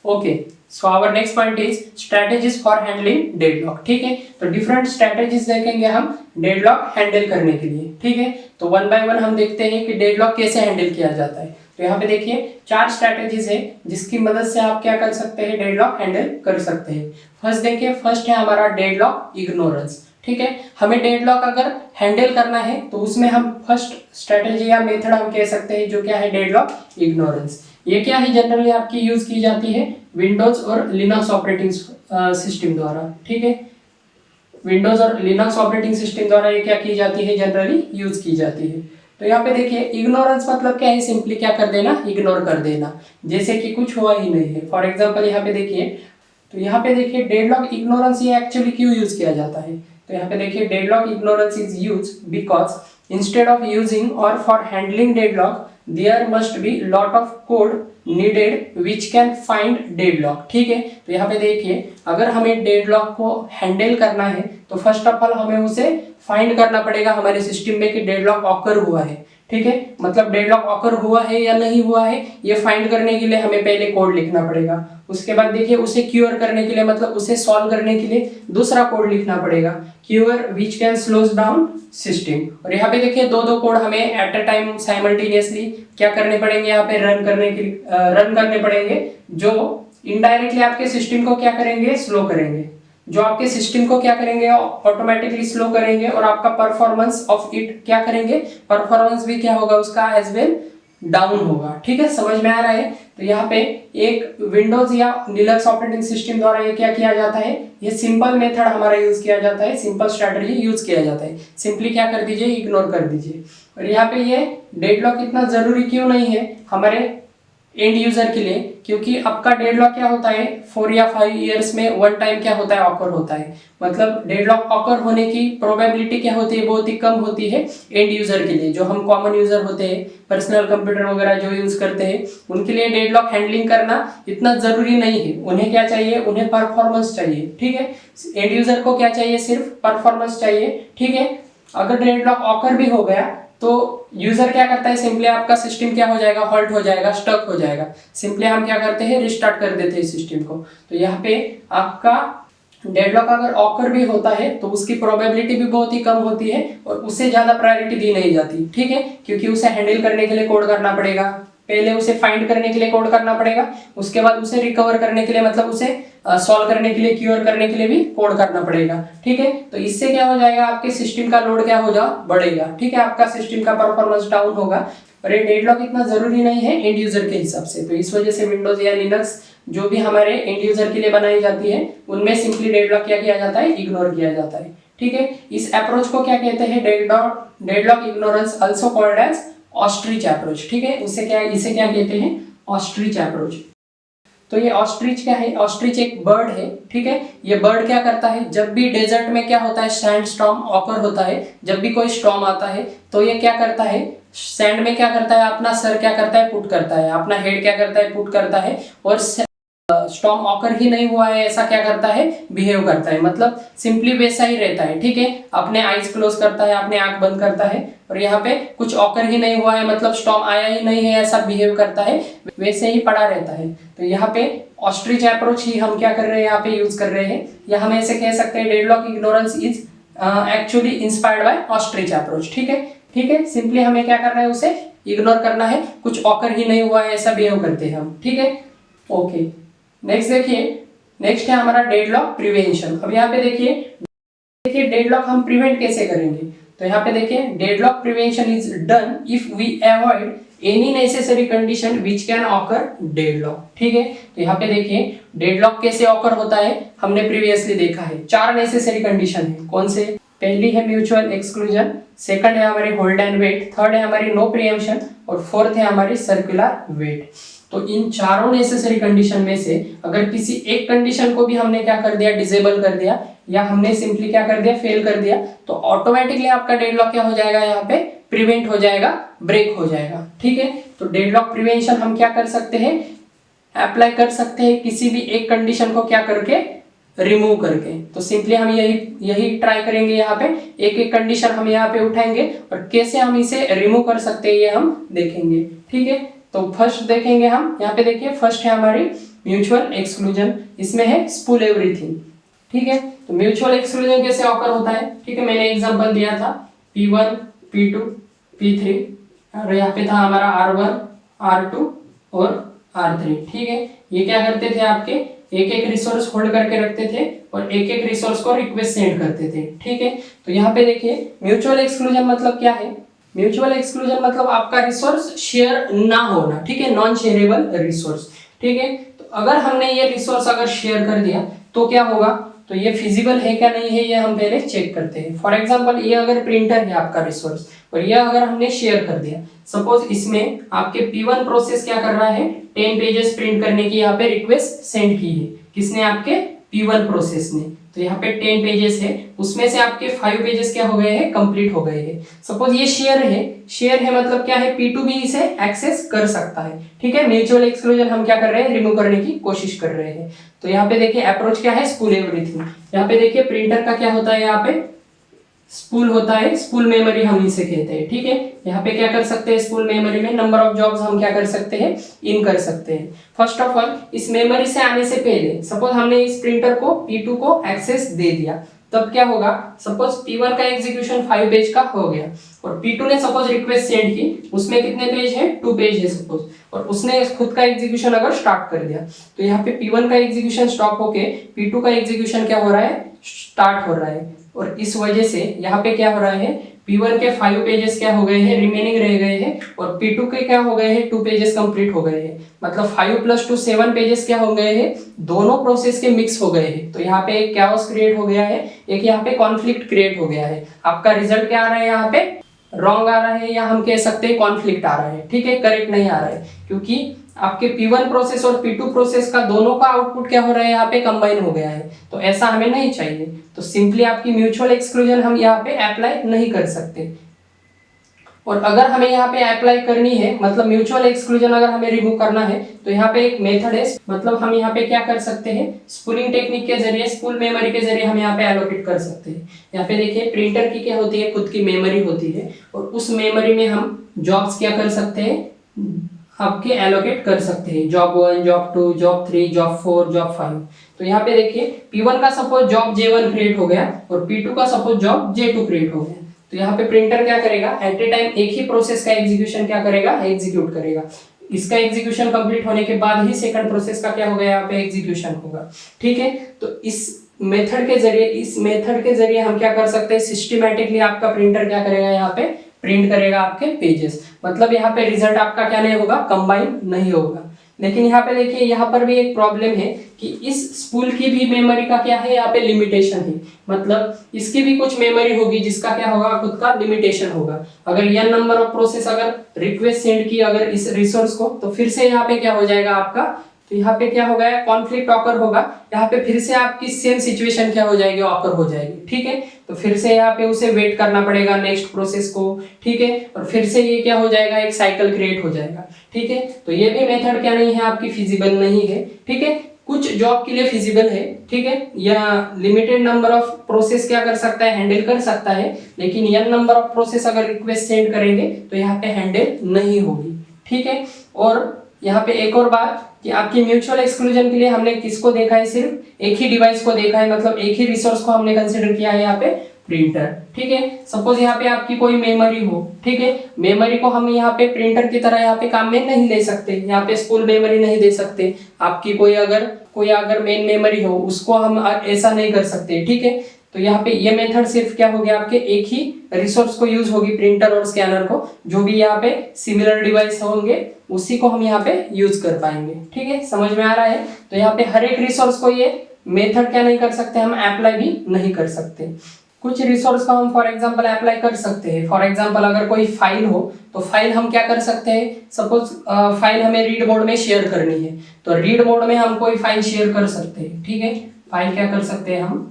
Okay, so our next point is strategies for handling deadlock. ठीक है, तो different strategies देखेंगे हम डेडलॉक हैंडल करने के लिए। ठीक है, तो वन बाय वन हम देखते हैं कि डेडलॉक कैसे हैंडल किया जाता है। तो यहाँ पे देखिए 4 स्ट्रेटेजीज है जिसकी मदद से आप क्या कर सकते हैं, डेडलॉक हैंडल कर सकते हैं। फर्स्ट देखिए, फर्स्ट है हमारा डेडलॉक इग्नोरेंस। ठीक है, हमें डेडलॉक अगर हैंडल करना है तो उसमें हम फर्स्ट स्ट्रेटेजी या मेथड हम कह सकते हैं जो क्या है, डेडलॉक इग्नोरेंस। ये क्या है, जनरली आपकी यूज की जाती है विंडोज और लिनक्स ऑपरेटिंग सिस्टम द्वारा। ठीक है, विंडोज और लिनक्स ऑपरेटिंग सिस्टम द्वारा ये क्या की जाती है, जनरली यूज की जाती है। तो यहाँ पे देखिए इग्नोरेंस मतलब क्या है, सिंपली क्या कर देना, इग्नोर कर देना, जैसे कि कुछ हुआ ही नहीं है। फॉर एग्जांपल यहाँ पे देखिए, तो यहाँ पे देखिए डेडलॉक इग्नोरेंस ये एक्चुअली क्यों यूज किया जाता है। तो यहाँ पे देखिए deadlock ignorance is use because instead of using or for handling deadlock there must be lot of code needed which can find deadlock. ठीक है, तो यहाँ पे देखिए अगर हमें डेडलॉक को हैंडल करना है तो फर्स्ट ऑफ ऑल हमें उसे फाइंड करना पड़ेगा हमारे सिस्टम में कि डेडलॉक ऑकर हुआ है। ठीक है, मतलब डेडलॉक ऑकर हुआ है या नहीं हुआ है ये फाइंड करने के लिए हमें पहले कोड लिखना पड़ेगा। उसके बाद देखिए उसे क्यूर करने के लिए, मतलब उसे सॉल्व करने के लिए दूसरा कोड लिखना पड़ेगा, cure which can slows down system. और यहाँ पे देखिए दो कोड हमें एट अ टाइम साइमल्टेनियसली क्या करने पड़ेंगे, यहाँ पे रन करने पड़ेंगे, जो इनडायरेक्टली आपके सिस्टम को क्या करेंगे, स्लो करेंगे, जो आपके सिस्टम को क्या करेंगे, ऑटोमेटिकली स्लो करेंगे, और आपका परफॉर्मेंस ऑफ इट क्या करेंगे, परफॉर्मेंस भी क्या होगा उसका एज वेल डाउन होगा। ठीक है, समझ में आ रहा है। तो यहाँ पे एक विंडोज या लिनक्स ऑपरेटिंग सिस्टम द्वारा ये क्या किया जाता है, ये सिंपल मेथड हमारा यूज किया जाता है, सिंपल स्ट्रेटजी यूज किया जाता है। सिंपली क्या कर दीजिए, इग्नोर कर दीजिए। और यहाँ पे ये डेडलॉक इतना जरूरी क्यों नहीं है हमारे एंड यूजर के लिए, क्योंकि आपका डेडलॉक क्या होता है 4 या 5 इयर्स में वन टाइम क्या होता है, ऑकर होता है। मतलब डेडलॉक ऑकर होने की प्रोबेबिलिटी क्या होती है, बहुत ही कम होती है एंड यूजर के लिए। जो हम कॉमन यूजर होते हैं, पर्सनल कंप्यूटर वगैरह जो यूज करते हैं, उनके लिए डेडलॉक हैंडलिंग करना इतना जरूरी नहीं है। उन्हें क्या चाहिए, उन्हें परफॉर्मेंस चाहिए। ठीक है, एंड यूजर को क्या चाहिए, सिर्फ परफॉर्मेंस चाहिए। ठीक है, अगर डेडलॉक ऑकर भी हो गया तो यूजर क्या करता है, सिंपली आपका सिस्टम क्या हो जाएगा, हॉल्ट हो जाएगा, स्टक हो जाएगा। सिंपली हम क्या करते हैं, रिस्टार्ट कर देते हैं सिस्टम को। तो यहाँ पे आपका डेडलॉक अगर ऑकर भी होता है तो उसकी प्रोबेबिलिटी भी बहुत ही कम होती है और उससे ज्यादा प्रायोरिटी दी नहीं जाती। ठीक है, क्योंकि उसे हैंडल करने के लिए कोड करना पड़ेगा, पहले उसे फाइंड करने के लिए कोड करना पड़ेगा, उसके बाद उसे रिकवर करने के लिए, मतलब उसे सॉल्व करने के लिए, क्यूर करने के लिए भी कोड करना पड़ेगा। ठीक है, तो इससे क्या हो जाएगा, आपके सिस्टम का लोड क्या हो जा बढ़ेगा। ठीक है, आपका सिस्टम का परफॉर्मेंस डाउन होगा। और ये डेडलॉक इतना जरूरी नहीं है एंड यूजर के हिसाब से। तो इस वजह से विंडोज या लिनक्स जो भी हमारे एंड यूजर के लिए बनाई जाती है उनमें सिंपली डेडलॉक क्या किया जाता है, इग्नोर किया जाता है। ठीक है, इस अप्रोच को क्या कहते हैं, deadlock ignorance also called as ostrich approach. ठीक है, इसे क्या कहते हैं, ऑस्ट्रिच अप्रोच। तो ये ऑस्ट्रिच क्या है, ऑस्ट्रिच एक बर्ड है। ठीक है, ये बर्ड क्या करता है, जब भी डेजर्ट में क्या होता है, सैंड स्टॉर्म ऑकर होता है, जब भी कोई स्टॉर्म आता है तो ये क्या करता है, सैंड में क्या करता है, अपना सर क्या करता है, पुट करता है, अपना हेड क्या करता है, पुट करता है, और स्टॉर्म ऑकर ही नहीं हुआ है ऐसा क्या करता है, बिहेव करता है। मतलब सिंपली वैसा ही रहता है। ठीक है, अपने आईज क्लोज करता है, अपने आंख बंद करता है, और यहाँ पे कुछ ऑकर ही नहीं हुआ है, मतलब स्टॉर्म आया ही नहीं है ऐसा बिहेव करता है, वैसे ही पड़ा रहता है। तो यहाँ पे ऑस्ट्रिच अप्रोच ही हम क्या कर रहे हैं, यहाँ पे यूज कर रहे हैं, या हम ऐसे कह सकते हैं deadlock ignorance is actually inspired by ostrich approach. ठीक है, सिंपली हमें क्या करना है, उसे इग्नोर करना है, कुछ ऑकर ही नहीं हुआ है ऐसा बिहेव करते हैं हम। ठीक है, ओके, नेक्स्ट देखिए, नेक्स्ट है हमारा डेडलॉक प्रिवेंशन। अब यहाँ पे देखिए डेडलॉक हम प्रिवेंट कैसे करेंगे। तो यहाँ पे देखिए deadlock prevention is done if we avoid any necessary condition which can occur deadlock. ठीक है, तो यहाँ पे देखिए डेडलॉक कैसे ऑकर होता है, हमने प्रीवियसली देखा है 4 नेसेसरी कंडीशन है। कौन से, पहली है म्यूचुअल एक्सक्लूजन, सेकंड है हमारी होल्ड एंड वेट, थर्ड है हमारी नो प्रीएम्पशन, और फोर्थ है हमारी सर्कुलर वेट। तो इन चारों नेसेसरी कंडीशन में से अगर किसी एक कंडीशन को भी हमने क्या कर दिया, डिसेबल कर दिया, या हमने सिंपली क्या कर दिया, फेल कर दिया, तो ऑटोमेटिकली आपका डेडलॉक क्या हो जाएगा, यहाँ पे प्रिवेंट हो जाएगा, ब्रेक हो जाएगा। ठीक है, तो डेडलॉक प्रिवेंशन हम क्या कर सकते हैं, अप्लाई कर सकते हैं किसी भी एक कंडीशन को क्या करके, रिमूव करके। तो सिंपली हम यही ट्राई करेंगे, यहाँ पे एक एक कंडीशन हम यहाँ पे उठाएंगे और कैसे हम इसे रिमूव कर सकते हैं ये हम देखेंगे। ठीक है, तो फर्स्ट देखेंगे हम, यहाँ पे देखिए फर्स्ट है हमारी म्यूचुअल एक्सक्लूजन, इसमें है स्पूल एवरीथिंग। ठीक है, तो म्यूचुअल एक्सक्लूजन कैसे ऑकर होता है? ठीक है, मैंने एग्जांपल दिया था P1, P2, P3 और यहाँ पे था हमारा R1, R2 और R3। ठीक है, ये क्या करते थे आपके एक एक रिसोर्स होल्ड करके रखते थे और एक एक रिसोर्स को रिक्वेस्ट सेंड करते थे। ठीक है, तो यहाँ पे देखिए म्यूचुअल एक्सक्लूजन मतलब क्या है? म्यूचुअल एक्सक्लूजन मतलब आपका रिसोर्स शेयर ना होना। ठीक है, नॉन शेयरेबल रिसोर्स। ठीक है, तो अगर हमने ये रिसोर्स अगर शेयर कर दिया तो क्या होगा? तो ये फिजिबल है क्या नहीं है ये हम पहले चेक करते हैं। फॉर एग्जांपल ये अगर प्रिंटर है आपका रिसोर्स और ये अगर हमने शेयर कर दिया, सपोज इसमें आपके P1 प्रोसेस क्या कर रहा है, 10 पेजेस प्रिंट करने की यहाँ पे रिक्वेस्ट सेंड की है। किसने? आपके P1 प्रोसेस ने। तो यहाँ पे 10 पेजेस है, उसमें से आपके 5 पेजेस क्या हो गए हैं, कंप्लीट हो गए हैं। सपोज ये शेयर है, शेयर है मतलब क्या है, P2 भी इसे एक्सेस कर सकता है। ठीक है, म्यूचुअल एक्सक्लूजन हम क्या कर रहे हैं, रिमूव करने की कोशिश कर रहे हैं। तो यहाँ पे देखिए अप्रोच क्या है, स्पूल एवरीथिंग। यहाँ पे देखिए प्रिंटर का क्या होता है, यहाँ पे स्पूल होता है, स्पूल मेमोरी हम इसे कहते हैं। ठीक है, यहाँ पे क्या कर सकते हैं, स्पूल मेमोरी में नंबर ऑफ जॉब्स हम क्या कर सकते हैं, इन कर सकते हैं। फर्स्ट ऑफ ऑल इस मेमोरी से आने से पहले सपोज हमने इस प्रिंटर को P2 को एक्सेस दे दिया, तब क्या होगा, सपोज P1 का एग्जीक्यूशन 5 पेज का हो गया और P2 ने सपोज रिक्वेस्ट सेंड की, उसमें कितने पेज है, 2 पेज है सपोज, और उसने खुद का एग्जीक्यूशन अगर स्टार्ट कर दिया तो यहाँ पे P1 का एग्जीक्यूशन स्टॉप होके P2 का एग्जीक्यूशन क्या हो रहा है, स्टार्ट हो रहा है। और इस वजह से यहाँ पे क्या हो रहा है, P1 के 5 पेजेस क्या हो गए हैं, रिमेनिंग रह गए हैं और P2 के क्या हो गए हैं, 2 पेजेस कंप्लीट हो गए हैं। मतलब 5 + 2 7 पेजेस क्या हो गए हैं, दोनों प्रोसेस के मिक्स हो गए हैं। तो यहाँ पे एक कैओस क्रिएट हो गया है, एक यहाँ पे कॉन्फ्लिक्ट क्रिएट हो गया है। आपका रिजल्ट क्या आ रहा है, यहाँ पे रॉन्ग आ रहा है या हम कह सकते हैं कॉन्फ्लिक्ट आ रहा है। ठीक है, करेक्ट नहीं आ रहा है, क्योंकि आपके P1 प्रोसेस और P2 प्रोसेस का दोनों का आउटपुट क्या हो रहा है, यहाँ पे कंबाइन हो गया है। तो ऐसा हमें नहीं चाहिए। तो सिंपली आपकी म्यूचुअल एक्सक्लूजन हम यहाँ पे अप्लाई नहीं कर सकते। और अगर हमें यहाँ पे अप्लाई करनी है, मतलब म्यूचुअल एक्सक्लूजन अगर हमें रिमूव करना है, तो यहाँ पे एक मेथड है। मतलब हम यहाँ पे क्या कर सकते हैं, स्पूलिंग टेक्निक के जरिए, स्पूल मेमोरी के जरिए हम यहाँ पे एलोकेट कर सकते हैं। यहाँ पे देखिए प्रिंटर की क्या होती है, खुद की मेमोरी होती है और उस मेमोरी में हम जॉब्स क्या कर सकते हैं, आपके एलोकेट कर सकते हैं। Job 1, job 2, job 3, job 4, job 5। तो यहाँ पे देखिए P1 का सपोज जॉब J1 क्रिएट हो गया और P2 का सपोज जॉब J2 क्रिएट हो गया। तो यहाँ पे प्रिंटर क्या करेगा, एट ए टाइम एक ही प्रोसेस का एग्जीक्यूशन क्या करेगा, एग्जीक्यूट करेगा। इसका एग्जीक्यूशन कंप्लीट होने के बाद ही सेकंड प्रोसेस का क्या होगा, यहाँ पे एग्जीक्यूशन होगा। ठीक है, तो इस मेथड के जरिए हम क्या कर सकते हैं, सिस्टमैटिकली आपका प्रिंटर क्या करेगा, यहाँ पे प्रिंट करेगा आपके पेजेस। मतलब यहाँ पे रिजल्ट आपका क्या नहीं होगा, कंबाइन नहीं होगा। लेकिन यहाँ पे देखिए, यहाँ पर भी एक प्रॉब्लम है कि इस स्पूल की भी मेमोरी का क्या है, यहाँ पे लिमिटेशन है। मतलब इसकी भी कुछ मेमोरी होगी जिसका क्या होगा, खुद का लिमिटेशन होगा। अगर n नंबर ऑफ प्रोसेस अगर रिक्वेस्ट सेंड की अगर इस रिसोर्स को, तो फिर से यहाँ पे क्या हो जाएगा आपका, तो यहाँ पे क्या होगा, कॉन्फ्लिक्ट ऑकर होगा। यहाँ पे फिर से आपकी सेम सिचुएशन क्या हो जाएगी, ऑकर हो जाएगी। ठीक है, तो फिर से यहाँ पे उसे वेट करना पड़ेगा नेक्स्ट प्रोसेस को। ठीक है, और फिर से ये क्या हो जाएगा, एक साइकिल क्रिएट हो जाएगा। ठीक है, तो ये भी मेथड क्या नहीं है, आपकी फिजिबल नहीं है। ठीक है, कुछ जॉब के लिए फिजिबल है। ठीक है, या लिमिटेड नंबर ऑफ प्रोसेस क्या कर सकता है, हैंडल कर सकता है। लेकिन n नंबर ऑफ प्रोसेस अगर रिक्वेस्ट सेंड करेंगे तो यहाँ पे हैंडल नहीं होगी। ठीक है, और यहाँ पे एक और बात कि आपकी म्यूचुअल एक्सक्लूजन के लिए हमने किसको देखा है, सिर्फ एक ही डिवाइस को देखा है। मतलब एक ही रिसोर्स को हमने कंसिडर किया है, यहाँ पे प्रिंटर। ठीक है, सपोज यहाँ पे आपकी कोई मेमोरी हो। ठीक है, मेमोरी को हम यहाँ पे प्रिंटर की तरह यहाँ पे काम में नहीं ले सकते, यहाँ पे स्पूल मेमोरी नहीं दे सकते। आपकी कोई अगर मेन मेमोरी हो उसको हम ऐसा नहीं कर सकते। ठीक है, तो यहाँ पे ये मेथड सिर्फ क्या हो गया, आपके एक ही रिसोर्स को यूज होगी, प्रिंटर और स्कैनर को। जो भी यहाँ पे सिमिलर डिवाइस होंगे उसी को हम यहाँ पे यूज कर पाएंगे। ठीक है, समझ में आ रहा है। तो यहाँ पे हर एक रिसोर्स को ये मेथड क्या नहीं कर सकते, हम अप्लाई भी नहीं कर सकते। कुछ रिसोर्स का हम फॉर एग्जांपल अप्लाई कर सकते हैं। फॉर एग्जांपल अगर कोई फाइल हो तो फाइल हम क्या कर सकते हैं, सपोज फाइल हमें रीड मोड में शेयर करनी है, तो रीड मोड में हम कोई फाइल शेयर कर सकते हैं। ठीक है, फाइल क्या कर सकते हैं, हम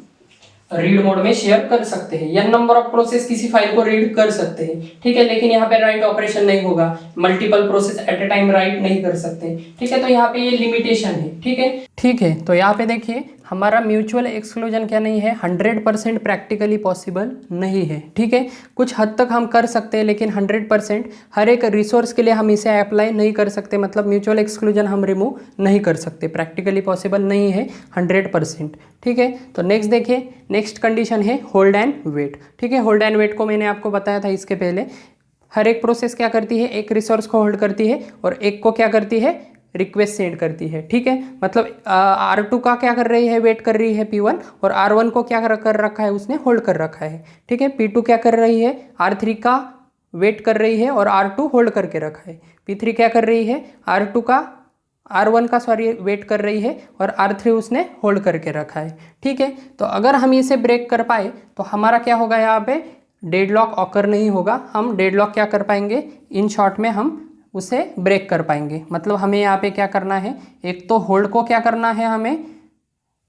रीड मोड में शेयर कर सकते हैं। n नंबर ऑफ प्रोसेस किसी फाइल को रीड कर सकते हैं। ठीक है, लेकिन यहाँ पे राइट ऑपरेशन नहीं होगा, multiple process at A time right नहीं कर सकते। ठीक है, तो यहाँ पे ये लिमिटेशन है। ठीक है, तो यहाँ पे देखिए हमारा म्यूचुअल एक्सक्लूजन क्या नहीं है, 100% प्रैक्टिकली पॉसिबल नहीं है। ठीक है, कुछ हद तक हम कर सकते हैं, लेकिन 100% हर एक रिसोर्स के लिए हम इसे अप्लाई नहीं कर सकते। मतलब म्यूचुअल एक्सक्लूजन हम रिमूव नहीं कर सकते, प्रैक्टिकली पॉसिबल नहीं है 100%। ठीक है, तो नेक्स्ट देखिए, नेक्स्ट कंडीशन है होल्ड एंड वेट। ठीक है, होल्ड एंड वेट को मैंने आपको बताया था इसके पहले। हर एक प्रोसेस क्या करती है, एक रिसोर्स को होल्ड करती है और एक को क्या करती है, रिक्वेस्ट सेंड करती है। ठीक है, मतलब R2 का क्या कर रही है, वेट कर रही है P1, और R1 को क्या कर रखा है, उसने होल्ड कर रखा है। ठीक है, P2 क्या कर रही है, R3 का वेट कर रही है और R2 होल्ड करके रखा है। P3 क्या कर रही है, R1 का वेट कर रही है और R3 उसने होल्ड करके रखा है। ठीक है, तो अगर हम इसे ब्रेक कर पाए तो हमारा क्या होगा, यहाँ पे डेडलॉक ऑकर नहीं होगा। हम डेडलॉक क्या कर पाएंगे, इन शॉर्ट में हम उसे ब्रेक कर पाएंगे। मतलब हमें यहाँ पे क्या करना है, एक तो होल्ड को क्या करना है, हमें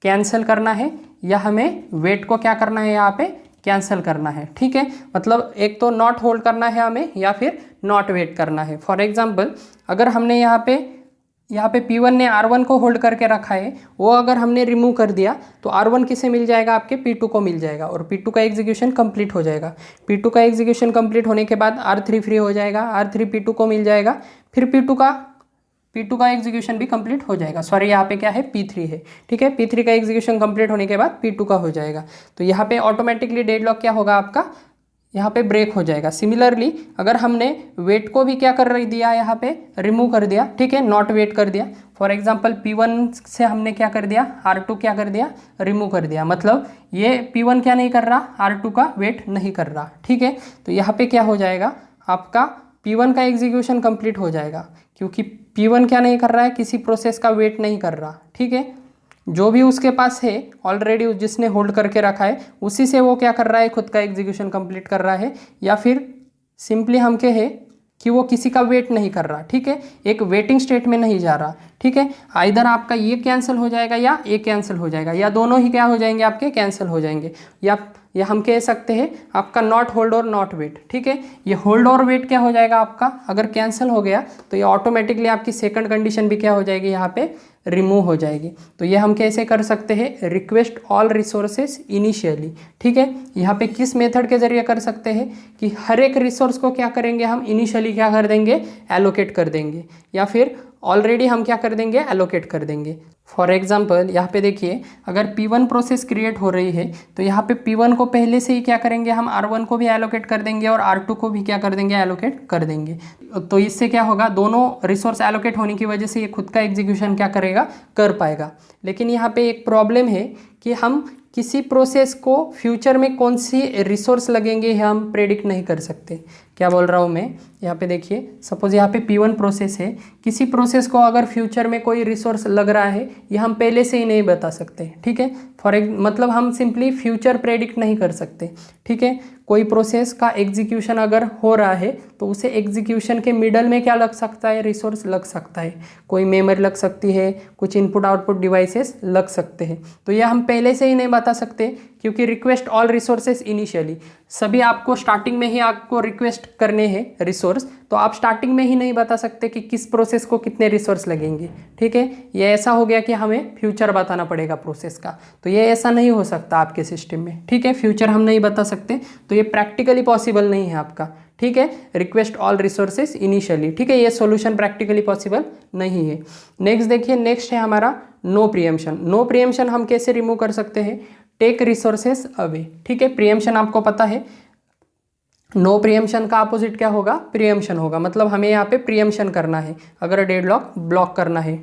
कैंसिल करना है, या हमें वेट को क्या करना है, यहाँ पे कैंसिल करना है। ठीक है, मतलब एक तो नॉट होल्ड करना है हमें, या फिर नॉट वेट करना है। फॉर एग्जाम्पल, अगर हमने यहाँ पे P1 ने R1 को होल्ड करके रखा है, वो अगर हमने रिमूव कर दिया तो R1 किसे मिल जाएगा, आपके P2 को मिल जाएगा, और P2 का एग्जीक्यूशन कंप्लीट हो जाएगा। P2 का एग्जीक्यूशन कंप्लीट होने के बाद R3 फ्री हो जाएगा, R3 P2 को मिल जाएगा, फिर P2 का एग्जीक्यूशन भी कंप्लीट हो जाएगा। सॉरी, यहाँ पे क्या है, P3 है। ठीक है, P3 का एग्जीक्यूशन कंप्लीट होने के बाद P2 का हो जाएगा, तो यहाँ पे ऑटोमेटिकली डेडलॉक क्या होगा आपका, यहाँ पे ब्रेक हो जाएगा। सिमिलरली अगर हमने वेट को भी क्या कर दिया, यहाँ पे रिमूव कर दिया, ठीक है, नॉट वेट कर दिया। फॉर एग्जांपल P1 से हमने क्या कर दिया, R2 क्या कर दिया, रिमूव कर दिया। मतलब ये P1 क्या नहीं कर रहा, R2 का वेट नहीं कर रहा। ठीक है, तो यहाँ पे क्या हो जाएगा, आपका P1 का एग्जीक्यूशन कंप्लीट हो जाएगा, क्योंकि P1 क्या नहीं कर रहा है, किसी प्रोसेस का वेट नहीं कर रहा। ठीक है, जो भी उसके पास है ऑलरेडी, जिसने होल्ड करके रखा है, उसी से वो क्या कर रहा है, खुद का एग्जीक्यूशन कंप्लीट कर रहा है, या फिर सिंपली हम कहे कि वो किसी का वेट नहीं कर रहा। ठीक है, एक वेटिंग स्टेट में नहीं जा रहा। ठीक है, आइदर आपका ये कैंसिल हो जाएगा या ये कैंसिल हो जाएगा, या दोनों ही क्या हो जाएंगे, आपके कैंसिल हो जाएंगे, या हम कह सकते हैं आपका नॉट होल्ड और नॉट वेट। ठीक है, ये होल्ड और वेट क्या हो जाएगा आपका, अगर कैंसिल हो गया तो ये ऑटोमेटिकली आपकी सेकंड कंडीशन भी क्या हो जाएगी, यहाँ पे रिमूव हो जाएगी। तो ये हम कैसे कर सकते हैं, रिक्वेस्ट ऑल रिसोर्सेस इनिशियली। ठीक है, यहाँ पे किस मेथड के जरिए कर सकते हैं कि हर एक रिसोर्स को क्या करेंगे, हम इनिशियली क्या कर देंगे, एलोकेट कर देंगे, या फिर ऑलरेडी हम क्या कर देंगे, एलोकेट कर देंगे। फॉर एग्जाम्पल यहाँ पे देखिए, अगर P1 प्रोसेस क्रिएट हो रही है तो यहाँ पे P1 को पहले से ही क्या करेंगे, हम R1 को भी एलोकेट कर देंगे और R2 को भी क्या कर देंगे, एलोकेट कर देंगे। तो इससे क्या होगा, दोनों रिसोर्स एलोकेट होने की वजह से ये खुद का एग्जीक्यूशन क्या करेगा, कर पाएगा। लेकिन यहाँ पे एक प्रॉब्लम है कि हम किसी प्रोसेस को फ्यूचर में कौन सी रिसोर्स लगेंगे हम प्रेडिक्ट नहीं कर सकते। क्या बोल रहा हूँ मैं, यहाँ पे देखिए, सपोज यहाँ पे P1 प्रोसेस है, किसी प्रोसेस को अगर फ्यूचर में कोई रिसोर्स लग रहा है, ये हम पहले से ही नहीं बता सकते। ठीक है, मतलब हम सिंपली फ्यूचर प्रेडिक्ट नहीं कर सकते। ठीक है, कोई प्रोसेस का एग्जीक्यूशन अगर हो रहा है तो उसे एग्जीक्यूशन के मिडल में क्या लग सकता है, रिसोर्स लग सकता है, कोई मेमोरी लग सकती है, कुछ इनपुट आउटपुट डिवाइसेस लग सकते हैं। तो यह हम पहले से ही नहीं बता सकते, क्योंकि रिक्वेस्ट ऑल रिसोर्सेस इनिशियली, सभी आपको स्टार्टिंग में ही आपको रिक्वेस्ट करने हैं रिसोर्स, तो आप स्टार्टिंग में ही नहीं बता सकते कि किस प्रोसेस को कितने रिसोर्स लगेंगे। ठीक है, ये ऐसा हो गया कि हमें फ्यूचर बताना पड़ेगा प्रोसेस का, तो ये ऐसा नहीं हो सकता आपके सिस्टम में। ठीक है, फ्यूचर हम नहीं बता सकते, तो ये प्रैक्टिकली पॉसिबल नहीं है आपका। ठीक है, रिक्वेस्ट ऑल रिसोर्सेज इनिशियली। ठीक है, ये सॉल्यूशन प्रैक्टिकली पॉसिबल नहीं है। नेक्स्ट देखिए, नेक्स्ट है हमारा नो प्रीएम्पशन। नो प्रीएम्पशन हम कैसे रिमूव कर सकते हैं, टेक रिसोर्सेज अवे। ठीक है, प्रीएम्पशन आपको पता है, नो प्रीएम्पशन का अपोजिट क्या होगा, प्रीएम्पशन होगा। मतलब हमें यहाँ पे प्रीएम्पशन करना है, अगर डेडलॉक ब्लॉक करना है,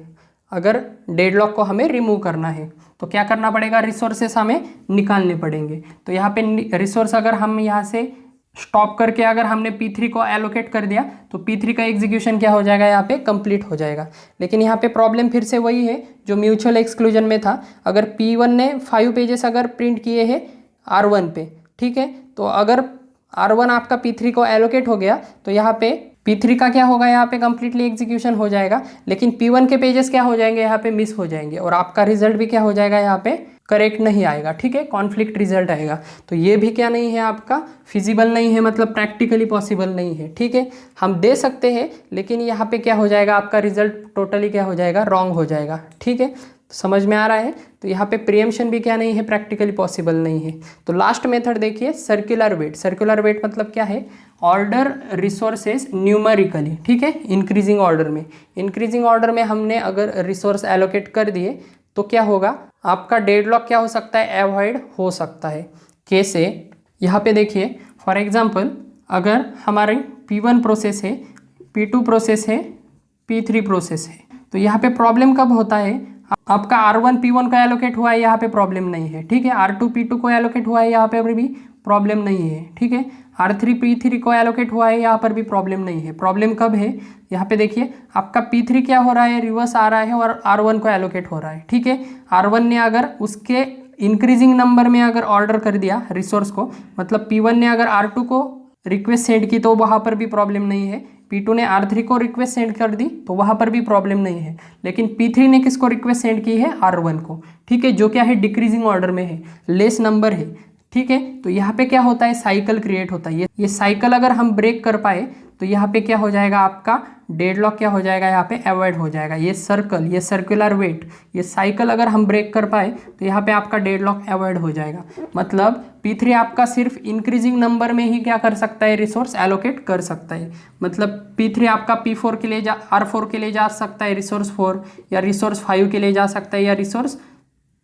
अगर डेडलॉक को हमें रिमूव करना है तो क्या करना पड़ेगा, रिसोर्सेस हमें निकालने पड़ेंगे। तो यहाँ पे रिसोर्स अगर हम यहाँ से स्टॉप करके अगर हमने P3 को एलोकेट कर दिया तो P3 का एग्जीक्यूशन क्या हो जाएगा, यहाँ पे कंप्लीट हो जाएगा। लेकिन यहाँ पे प्रॉब्लम फिर से वही है जो म्यूचुअल एक्सक्लूजन में था। अगर P1 ने 5 पेजेस अगर प्रिंट किए हैं R1 पे, ठीक है, तो अगर R1 आपका P3 को एलोकेट हो गया तो यहाँ पे P3 का क्या होगा, यहाँ पे कंप्लीटली एग्जीक्यूशन हो जाएगा, लेकिन P1 के पेजेस क्या हो जाएंगे, यहाँ पे मिस हो जाएंगे, और आपका रिजल्ट भी क्या हो जाएगा, यहाँ पे करेक्ट नहीं आएगा। ठीक है, कॉन्फ्लिक्ट रिजल्ट आएगा। तो ये भी क्या नहीं है, आपका फिजिबल नहीं है, मतलब प्रैक्टिकली पॉसिबल नहीं है। ठीक है, हम दे सकते हैं, लेकिन यहाँ पे क्या हो जाएगा, आपका रिजल्ट टोटली क्या हो जाएगा, रॉन्ग हो जाएगा। ठीक है, तो समझ में आ रहा है। तो यहाँ पे प्रीएम्पशन भी क्या नहीं है, प्रैक्टिकली पॉसिबल नहीं है। तो लास्ट मेथड देखिए सर्कुलर वेट। सर्कुलर वेट मतलब क्या है, ऑर्डर रिसोर्सेज न्यूमेरिकली, ठीक है, इंक्रीजिंग ऑर्डर में। इंक्रीजिंग ऑर्डर में हमने अगर रिसोर्स एलोकेट कर दिए तो क्या होगा, आपका डेडलॉक क्या हो सकता है, अवॉइड हो सकता है। कैसे, यहाँ पे देखिए फॉर एग्जांपल अगर हमारी P1 प्रोसेस है, P2 प्रोसेस है, P3 प्रोसेस है, तो यहाँ पे प्रॉब्लम कब होता है, आपका R1 P1 को एलोकेट हुआ है, यहाँ पे प्रॉब्लम नहीं है, ठीक है। R2 P2 को एलोकेट हुआ है, यहाँ पे भी प्रॉब्लम नहीं है, ठीक है। R3 P3 को एलोकेट हुआ है, यहाँ पर भी प्रॉब्लम नहीं है। प्रॉब्लम कब है, यहाँ पे देखिए आपका P3 क्या हो रहा है, रिवर्स आ रहा है और R1 को एलोकेट हो रहा है, ठीक है। R1 ने अगर उसके इंक्रीजिंग नंबर में अगर ऑर्डर कर दिया रिसोर्स को, मतलब P1 ने अगर R2 को रिक्वेस्ट सेंड की तो वहाँ पर भी प्रॉब्लम नहीं है। P2 ने R3 को रिक्वेस्ट सेंड कर दी तो वहाँ पर भी प्रॉब्लम नहीं है। लेकिन P3 ने किसको रिक्वेस्ट सेंड की है, R1 को, ठीक है, जो क्या है डिक्रीजिंग ऑर्डर में है, लेस नंबर है, ठीक है। तो यहाँ पे क्या होता है, साइकिल क्रिएट होता है। ये साइकिल अगर हम ब्रेक कर पाए तो यहाँ पे क्या हो जाएगा, आपका डेडलॉक क्या हो जाएगा, यहाँ पे अवॉइड हो जाएगा। ये सर्कल, ये सर्कुलर वेट, ये साइकिल अगर हम ब्रेक कर पाए तो यहाँ पे आपका डेडलॉक अवॉइड हो जाएगा। मतलब P3 आपका सिर्फ इंक्रीजिंग नंबर में ही क्या कर सकता है, रिसोर्स एलोकेट कर सकता है। मतलब P3 आपका P4 के लिए R4 के लिए जा सकता है रिसोर्स 4, या रिसोर्स 5 के लिए जा सकता है, या रिसोर्स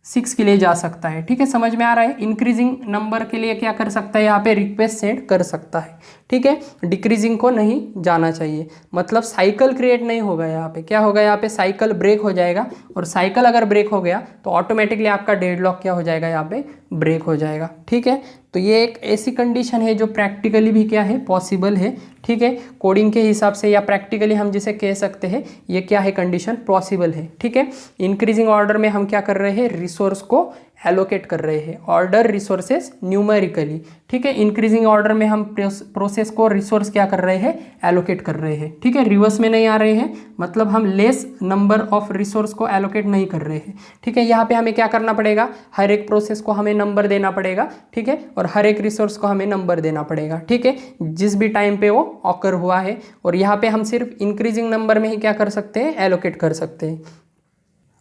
6 के लिए जा सकता है, ठीक है, समझ में आ रहा है। इंक्रीजिंग नंबर के लिए क्या कर सकता है, यहाँ पे रिक्वेस्ट सेंड कर सकता है, ठीक है। डिक्रीजिंग को नहीं जाना चाहिए, मतलब साइकिल क्रिएट नहीं होगा। यहाँ पे क्या होगा, यहाँ पे साइकिल ब्रेक हो जाएगा, और साइकिल अगर ब्रेक हो गया तो ऑटोमेटिकली आपका डेडलॉक क्या हो जाएगा, यहाँ पे ब्रेक हो जाएगा, ठीक है। तो ये एक ऐसी कंडीशन है जो प्रैक्टिकली भी क्या है, पॉसिबल है, ठीक है। कोडिंग के हिसाब से या प्रैक्टिकली हम जिसे कह सकते हैं ये क्या है, कंडीशन पॉसिबल है, ठीक है। इंक्रीजिंग ऑर्डर में हम क्या कर रहे हैं, रिसोर्स को एलोकेट कर रहे हैं, ऑर्डर रिसोर्सेज न्यूमेरिकली, ठीक है। इंक्रीजिंग ऑर्डर में हम प्रोसेस को रिसोर्स क्या कर रहे हैं, एलोकेट कर रहे हैं, ठीक है, रिवर्स में नहीं आ रहे हैं, मतलब हम लेस नंबर ऑफ रिसोर्स को एलोकेट नहीं कर रहे हैं, ठीक है। यहाँ पे हमें क्या करना पड़ेगा, हर एक प्रोसेस को हमें नंबर देना पड़ेगा, ठीक है, और हर एक रिसोर्स को हमें नंबर देना पड़ेगा, ठीक है, जिस भी टाइम पे वो ऑकर हुआ है। और यहाँ पे हम सिर्फ इंक्रीजिंग नंबर में ही क्या कर सकते हैं, एलोकेट कर सकते हैं।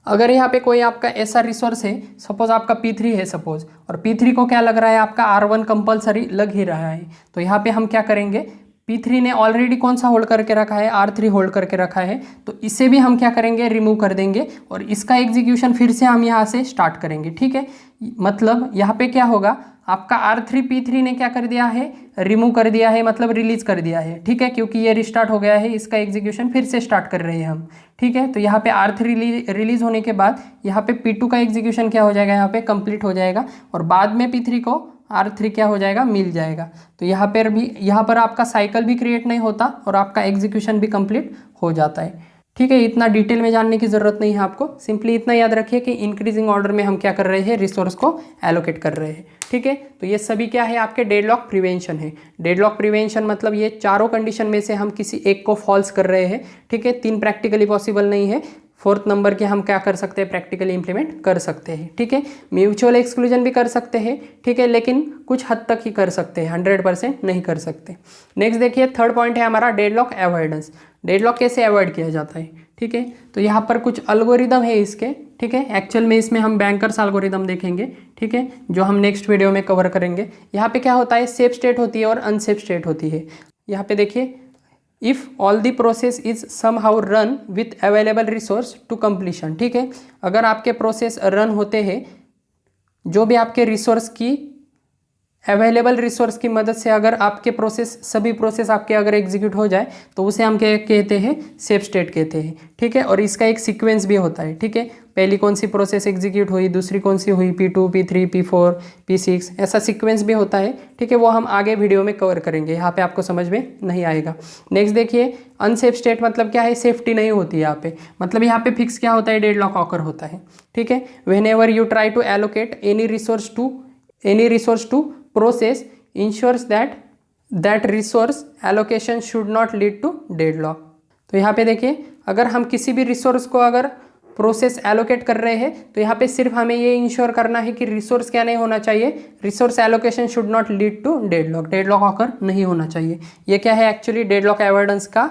अगर यहाँ पे कोई आपका ऐसा रिसोर्स है, सपोज आपका P3 है सपोज, और P3 को क्या लग रहा है, आपका R1 कंपलसरी लग ही रहा है, तो यहाँ पे हम क्या करेंगे, P3 ने ऑलरेडी कौन सा होल्ड करके रखा है, R3 होल्ड करके रखा है, तो इसे भी हम क्या करेंगे, रिमूव कर देंगे, और इसका एग्जीक्यूशन फिर से हम यहाँ से स्टार्ट करेंगे, ठीक है। मतलब यहाँ पे क्या होगा, आपका R3 P3 ने क्या कर दिया है, रिमूव कर दिया है, मतलब रिलीज कर दिया है, ठीक है, क्योंकि ये रिस्टार्ट हो गया है, इसका एग्जीक्यूशन फिर से स्टार्ट कर रहे हैं हम, ठीक है। तो यहाँ पे R3 रिलीज होने के बाद यहाँ पे P2 का एग्जीक्यूशन क्या हो जाएगा, यहाँ पे कंप्लीट हो जाएगा, और बाद में P3 को R3 क्या हो जाएगा, मिल जाएगा। तो यहाँ पर आपका साइकिल भी क्रिएट नहीं होता और आपका एग्जीक्यूशन भी कंप्लीट हो जाता है, ठीक है। इतना डिटेल में जानने की ज़रूरत नहीं है आपको, सिंपली इतना याद रखिए कि इंक्रीजिंग ऑर्डर में हम क्या कर रहे हैं, रिसोर्स को एलोकेट कर रहे हैं, ठीक है। तो ये सभी क्या है, आपके डेडलॉक प्रिवेंशन है। डेडलॉक प्रिवेंशन मतलब ये चारों कंडीशन में से हम किसी एक को फॉल्स कर रहे हैं, ठीक है। 3 प्रैक्टिकली पॉसिबल नहीं है, 4th नंबर के हम क्या कर सकते हैं, प्रैक्टिकली इंप्लीमेंट कर सकते हैं, ठीक है। म्यूचुअल एक्सक्लूजन भी कर सकते हैं, ठीक है, लेकिन कुछ हद तक ही कर सकते हैं, 100% नहीं कर सकते। नेक्स्ट देखिए, 3rd पॉइंट है हमारा डेडलॉक अवॉइडेंस। डेडलॉक कैसे अवॉइड किया जाता है, ठीक है। तो यहाँ पर कुछ एल्गोरिदम है इसके, ठीक है। एक्चुअल में इसमें हम बैंकर्स एल्गोरिदम देखेंगे, ठीक है, जो हम नेक्स्ट वीडियो में कवर करेंगे। यहाँ पे क्या होता है, सेफ स्टेट होती है और अनसेफ स्टेट होती है। यहाँ पे देखिए, if all the process is somehow run with available resource to completion, ठीक है। अगर आपके प्रोसेस रन होते हैं, जो भी आपके रिसोर्स की अवेलेबल रिसोर्स की मदद से अगर आपके सभी प्रोसेस आपके अगर एग्जीक्यूट हो जाए तो उसे हम क्या कहते हैं, सेफ स्टेट कहते हैं, ठीक है। और इसका एक सीक्वेंस भी होता है, ठीक है। पहली कौन सी प्रोसेस एग्जीक्यूट हुई, दूसरी कौन सी हुई, P2 P3 P4 P6, ऐसा सीक्वेंस भी होता है, ठीक है। वो हम आगे वीडियो में कवर करेंगे, यहाँ पे आपको समझ में नहीं आएगा। नेक्स्ट देखिए, अनसेफ स्टेट मतलब क्या है, सेफ्टी नहीं होती है यहाँ पे, मतलब यहाँ पे फिक्स क्या होता है, डेडलॉक ऑकर होता है, ठीक है। Whenever you try to allocate any resource to process ensures that resource allocation should not lead to deadlock। तो यहाँ पे देखिए, अगर हम किसी भी रिसोर्स को अगर प्रोसेस एलोकेट कर रहे हैं तो यहाँ पे सिर्फ हमें ये इंश्योर करना है कि रिसोर्स क्या नहीं होना चाहिए, resource allocation should not lead to deadlock, deadlock occur नहीं होना चाहिए। ये क्या है, एक्चुअली डेडलॉक अवॉइडेंस का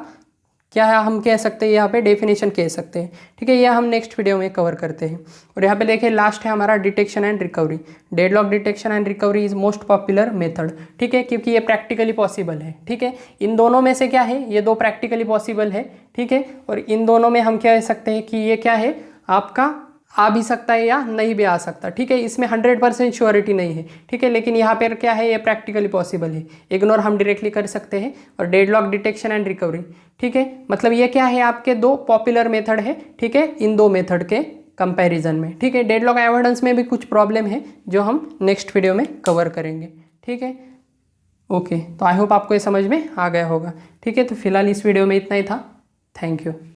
क्या है, हम कह सकते हैं यहाँ पे डेफिनेशन कह सकते हैं। ठीक है, यह हम नेक्स्ट वीडियो में कवर करते हैं। और यहाँ पे देखिए लास्ट है हमारा detection and recovery. Deadlock detection and recovery is most popular method. ठीक है, क्योंकि ये प्रैक्टिकली पॉसिबल है। ठीक है, इन दोनों में से क्या है, ये दो प्रैक्टिकली पॉसिबल है। ठीक है, और इन दोनों में हम कह सकते हैं कि ये क्या है, आपका आ भी सकता है या नहीं भी आ सकता। ठीक है, इसमें 100% श्योरिटी नहीं है। ठीक है, लेकिन यहाँ पर क्या है, ये प्रैक्टिकली पॉसिबल है, इग्नोर हम डायरेक्टली कर सकते हैं। और डेडलॉक डिटेक्शन एंड रिकवरी, ठीक है, मतलब ये क्या है, आपके दो पॉपुलर मेथड है। ठीक है, इन दो मेथड के कंपैरिजन में। ठीक है, डेडलॉक एवोइडेंस में भी कुछ प्रॉब्लम है जो हम नेक्स्ट वीडियो में कवर करेंगे। ठीक है, ओके, तो आई होप आपको ये समझ में आ गया होगा। ठीक है, तो फिलहाल इस वीडियो में इतना ही था। Thank you.